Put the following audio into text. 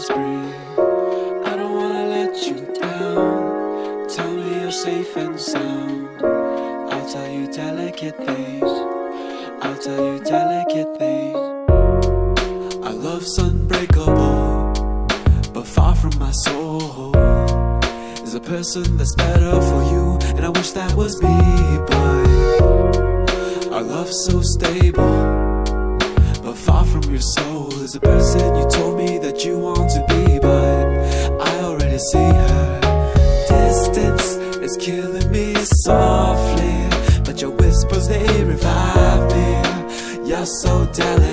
whispering, I don't wanna let you down. Tell me you're safe and sound. I'll tell you delicate things. I'll tell you delicate things. Our love's unbreakable, but far from my soul. There's a person that's better for you, and I wish that was me, but our love's so stable, but far from your soul. There's a person you told me that you want to be, but I already see her. Distance is killing me softly, but your whispers, they revive me. You're so delicate.